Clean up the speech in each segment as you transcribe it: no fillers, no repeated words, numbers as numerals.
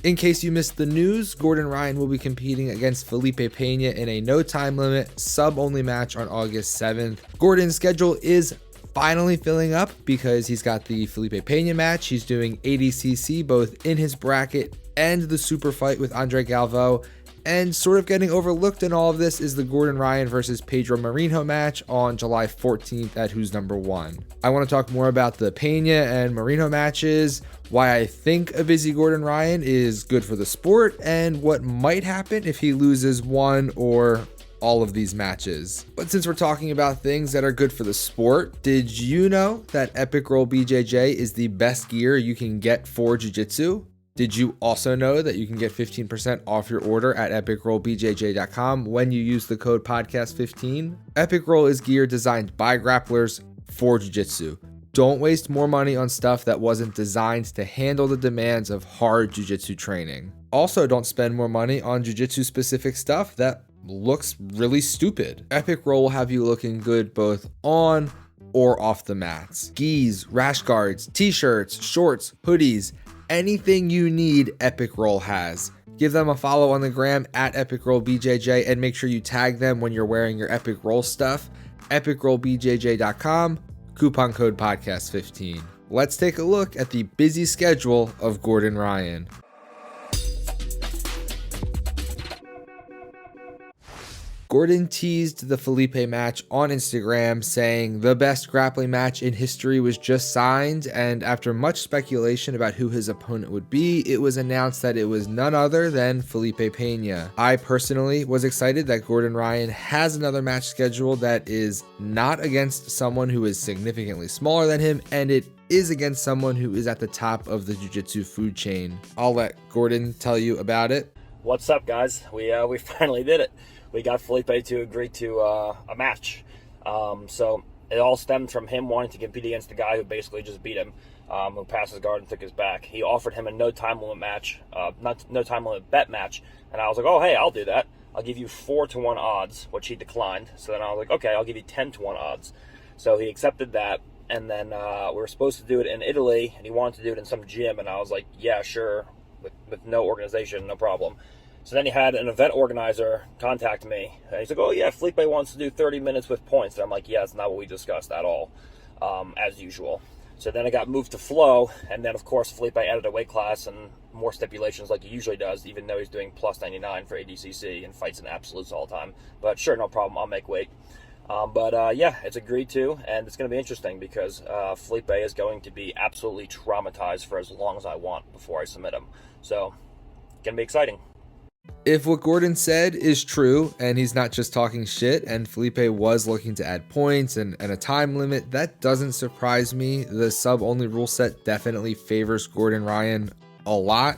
In case you missed the news, Gordon Ryan will be competing against Felipe Pena in a no time limit, sub-only match on August 7th. Gordon's schedule is finally filling up because he's got the Felipe Pena match. He's doing ADCC both in his bracket and the super fight with Andre Galvao. And sort of getting overlooked in all of this is the Gordon Ryan versus Pedro Mourinho match on July 14th at Who's Number 1. I want to talk more about the Pena and Mourinho matches, why I think a busy Gordon Ryan is good for the sport, and what might happen if he loses one or all of these matches. But since we're talking about things that are good for the sport, did you know that Epic Roll BJJ is the best gear you can get for jiu-jitsu? Did you also know that you can get 15% off your order at epicrollbjj.com when you use the code podcast15? Epic Roll is gear designed by grapplers for jiu-jitsu. Don't waste more money on stuff that wasn't designed to handle the demands of hard jiu-jitsu training. Also, don't spend more money on jiu-jitsu specific stuff that looks really stupid. Epic Roll will have you looking good both on or off the mats. Gis, rash guards, t-shirts, shorts, hoodies, anything you need, Epic Roll has. Give them a follow on the gram at Epic Roll BJJ and make sure you tag them when you're wearing your Epic Roll stuff. epicrollbjj.com, coupon code podcast15. Let's take a look at the busy schedule of Gordon Ryan. Gordon teased the Felipe match on Instagram, saying the best grappling match in history was just signed, and after much speculation about who his opponent would be, it was announced that it was none other than Felipe Pena. I personally was excited that Gordon Ryan has another match scheduled that is not against someone who is significantly smaller than him, and it is against someone who is at the top of the jiu-jitsu food chain. I'll let Gordon tell you about it. What's up, guys? We finally did it. We got Felipe to agree to a match. So it all stemmed from him wanting to compete against the guy who basically just beat him, who passed his guard and took his back. He offered him a no time limit match, no time limit bet match, and I was like, oh, hey, I'll do that. I'll give you 4-1 odds, which he declined. So then I was like, okay, I'll give you 10-1 odds. So he accepted that, and then we were supposed to do it in Italy, and he wanted to do it in some gym, and I was like, yeah, sure, with no organization, no problem. So then he had an event organizer contact me, and he's like, oh yeah, Felipe wants to do 30 minutes with points. And I'm like, yeah, it's not what we discussed at all, as usual. So then it got moved to Flow, and then of course Felipe added a weight class and more stipulations like he usually does, even though he's doing plus 99 for ADCC and fights in absolutes all the time. But sure, no problem, I'll make weight. Yeah, it's agreed to, and it's going to be interesting because Felipe is going to be absolutely traumatized for as long as I want before I submit him. So, going to be exciting. If what Gordon said is true, and he's not just talking shit, and Felipe was looking to add points and a time limit, that doesn't surprise me. The sub-only rule set definitely favors Gordon Ryan a lot.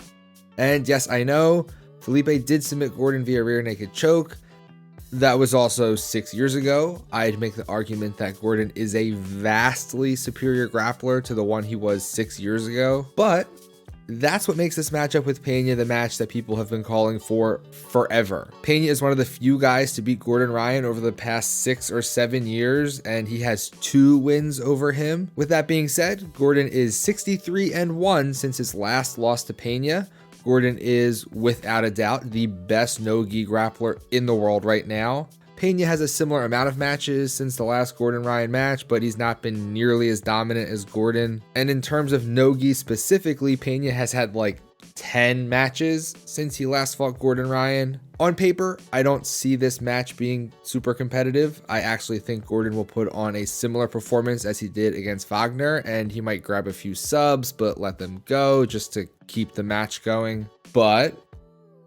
And yes, I know Felipe did submit Gordon via rear naked choke. That was also 6 years ago. I'd make the argument that Gordon is a vastly superior grappler to the one he was 6 years ago. But that's what makes this matchup with Pena the match that people have been calling for forever. Pena is one of the few guys to beat Gordon Ryan over the past 6 or 7 years, and he has 2 wins over him. With that being said, Gordon is 63-1 since his last loss to Pena. Gordon is, without a doubt, the best no-gi grappler in the world right now. Pena has a similar amount of matches since the last Gordon Ryan match, but he's not been nearly as dominant as Gordon. And in terms of no-gi specifically, Pena has had like 10 matches since he last fought Gordon Ryan. On paper, I don't see this match being super competitive. I actually think Gordon will put on a similar performance as he did against Wagner, and he might grab a few subs, but let them go just to keep the match going. But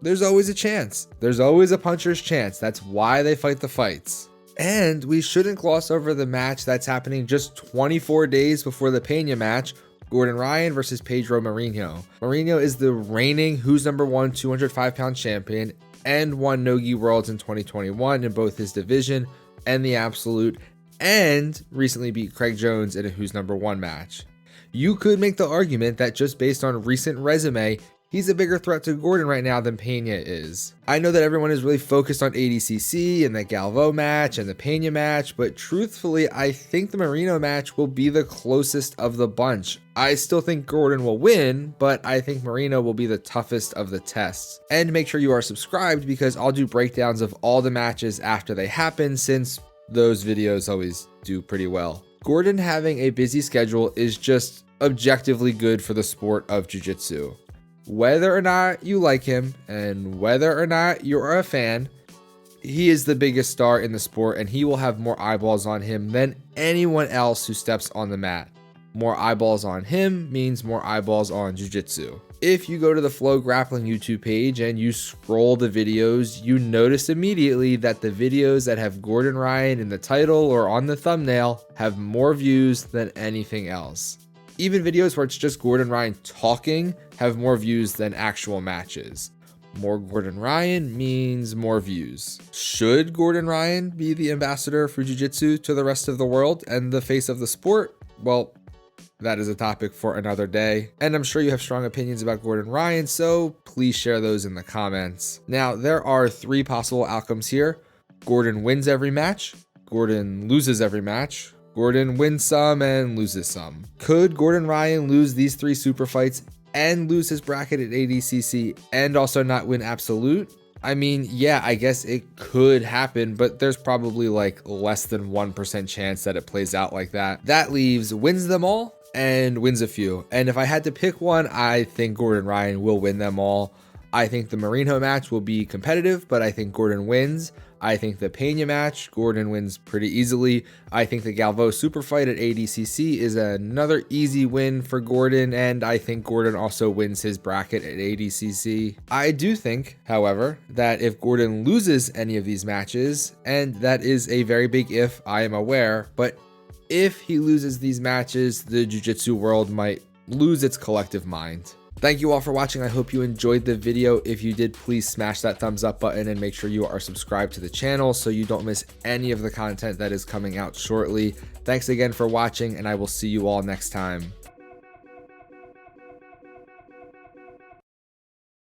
there's always a chance. There's always a puncher's chance. That's why they fight the fights. And we shouldn't gloss over the match that's happening just 24 days before the Pena match, Gordon Ryan versus Pedro Mourinho. Mourinho is the reigning Who's Number 1 205-pound champion and won Nogi Worlds in 2021 in both his division and the absolute, and recently beat Craig Jones in a Who's Number 1 match. You could make the argument that just based on recent resume, he's a bigger threat to Gordon right now than Pena is. I know that everyone is really focused on ADCC and the Galvo match and the Pena match, but truthfully, I think the Mourinho match will be the closest of the bunch. I still think Gordon will win, but I think Mourinho will be the toughest of the tests. And make sure you are subscribed because I'll do breakdowns of all the matches after they happen, since those videos always do pretty well. Gordon having a busy schedule is just objectively good for the sport of jiu-jitsu. Whether or not you like him and whether or not you're a fan, he is the biggest star in the sport and he will have more eyeballs on him than anyone else who steps on the mat. More eyeballs on him means more eyeballs on jiu-jitsu. If you go to the Flow Grappling YouTube page and you scroll the videos, you notice immediately that the videos that have Gordon Ryan in the title or on the thumbnail have more views than anything else. Even videos where it's just Gordon Ryan talking have more views than actual matches. More Gordon Ryan means more views. Should Gordon Ryan be the ambassador for jiu-jitsu to the rest of the world and the face of the sport? Well, that is a topic for another day. And I'm sure you have strong opinions about Gordon Ryan, so please share those in the comments. Now, there are 3 possible outcomes here. Gordon wins every match, Gordon loses every match, Gordon wins some and loses some. Could Gordon Ryan lose these 3 super fights and lose his bracket at ADCC and also not win absolute? I mean, yeah, I guess it could happen, but there's probably like less than 1% chance that it plays out like that. That leaves wins them all and wins a few. And if I had to pick one, I think Gordon Ryan will win them all. I think the Mourinho match will be competitive, but I think Gordon wins. I think the Pena match, Gordon wins pretty easily. I think the Galvo super fight at ADCC is another easy win for Gordon, and I think Gordon also wins his bracket at ADCC. I do think, however, that if Gordon loses any of these matches, and that is a very big if, I am aware, but if he loses these matches, the jiu-jitsu world might lose its collective mind. Thank you all for watching. I hope you enjoyed the video. If you did, please smash that thumbs up button and make sure you are subscribed to the channel so you don't miss any of the content that is coming out shortly. Thanks again for watching, and I will see you all next time.